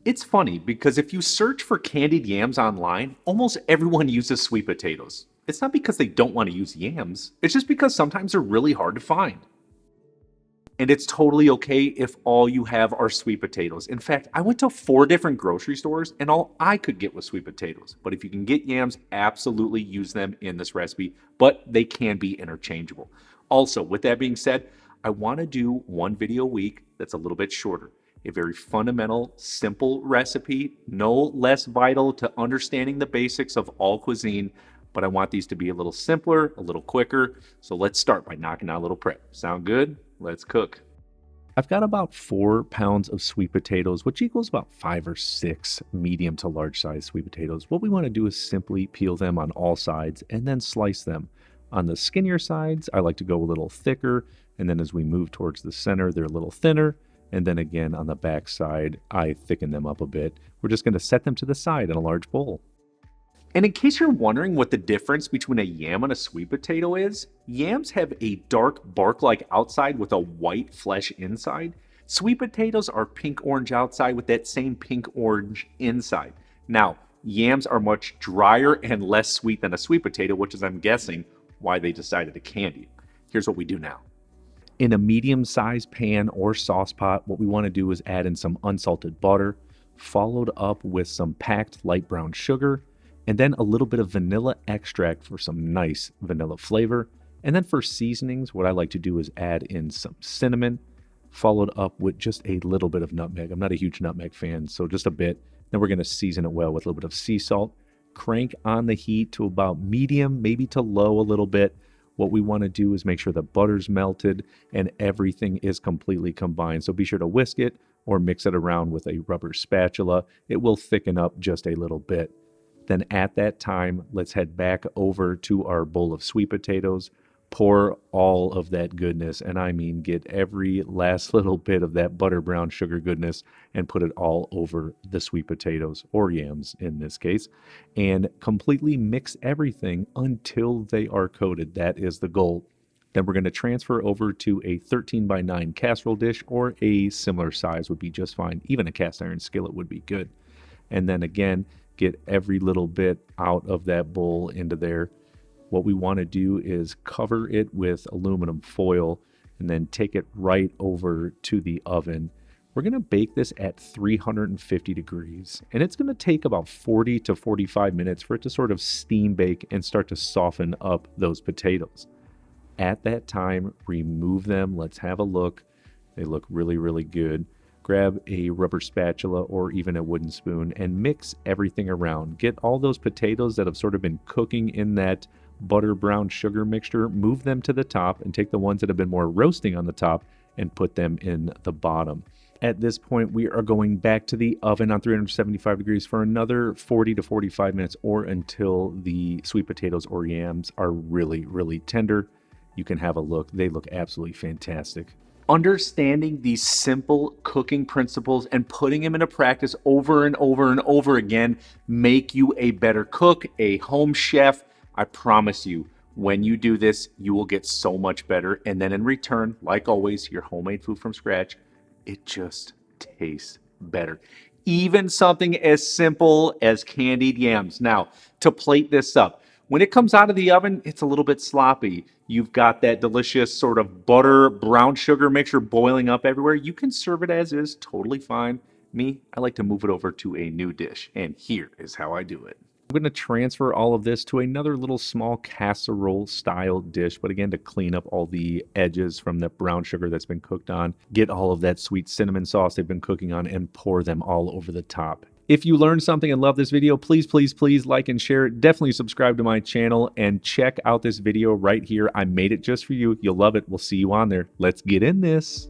It's funny because if you search for candied yams online, almost everyone uses sweet potatoes. It's not because they don't want to use yams, it's just because sometimes they're really hard to find. And it's totally okay if all you have are sweet potatoes. In fact, I went to 4 different grocery stores and all I could get was sweet potatoes. But if you can get yams, absolutely use them in this recipe, but they can be interchangeable. Also, with that being said, I want to do one video a week that's a little bit shorter. A very fundamental, simple recipe, no less vital to understanding the basics of all cuisine, but I want these to be a little simpler, a little quicker. So let's start by knocking out a little prep. Sound good? Let's cook. I've got about 4 pounds of sweet potatoes, which equals about 5 or 6 medium to large size sweet potatoes. What we want to do is simply peel them on all sides and then slice them. On the skinnier sides, I like to go a little thicker, and then as we move towards the center, they're a little thinner. And then again, on the back side, I thicken them up a bit. We're just going to set them to the side in a large bowl. And in case you're wondering what the difference between a yam and a sweet potato is, yams have a dark bark-like outside with a white flesh inside. Sweet potatoes are pink-orange outside with that same pink-orange inside. Now, yams are much drier and less sweet than a sweet potato, which is, I'm guessing, why they decided to candy it. Here's what we do now. In a medium-sized pan or sauce pot, what we want to do is add in some unsalted butter, followed up with some packed light brown sugar, and then a little bit of vanilla extract for some nice vanilla flavor. And then for seasonings, what I like to do is add in some cinnamon, followed up with just a little bit of nutmeg. I'm not a huge nutmeg fan, so just a bit. Then we're going to season it well with a little bit of sea salt. Crank on the heat to about medium, maybe to low a little bit. What we want to do is make sure the butter's melted and everything is completely combined. So be sure to whisk it or mix it around with a rubber spatula. It will thicken up just a little bit. Then at that time, let's head back over to our bowl of sweet potatoes, pour all of that goodness, and I mean get every last little bit of that butter brown sugar goodness and put it all over the sweet potatoes, or yams in this case, and completely mix everything until they are coated. That is the goal. Then we're going to transfer over to a 13x9 casserole dish, or a similar size would be just fine. Even a cast iron skillet would be good. And then again, get every little bit out of that bowl into there. What we want to do is cover it with aluminum foil and then take it right over to the oven. We're going to bake this at 350 degrees, and it's going to take about 40 to 45 minutes for it to sort of steam bake and start to soften up those potatoes. At that time, remove them. Let's have a look. They look really, really good. Grab a rubber spatula or even a wooden spoon and mix everything around. Get all those potatoes that have sort of been cooking in that butter brown sugar mixture, move them to the top, and take the ones that have been more roasting on the top and put them in the bottom. At this point, we are going back to the oven on 375 degrees for another 40 to 45 minutes, or until the sweet potatoes or yams are really, really tender. You can have a look. They look absolutely fantastic. Understanding these simple cooking principles and putting them into practice over and over and over again make you a better cook, a home chef. I promise you, when you do this, you will get so much better. And then in return, like always, your homemade food from scratch, it just tastes better. Even something as simple as candied yams. Now, to plate this up, when it comes out of the oven, it's a little bit sloppy. You've got that delicious sort of butter, brown sugar mixture boiling up everywhere. You can serve it as is, totally fine. Me, I like to move it over to a new dish, and here is how I do it. I'm going to transfer all of this to another little small casserole style dish, but again, to clean up all the edges from the brown sugar that's been cooked on, get all of that sweet cinnamon sauce they've been cooking on, and pour them all over the top. If you learned something and love this video, please, please, please like and share it. Definitely subscribe to my channel and check out this video right here. I made it just for you. You'll love it. We'll see you on there. Let's get in this.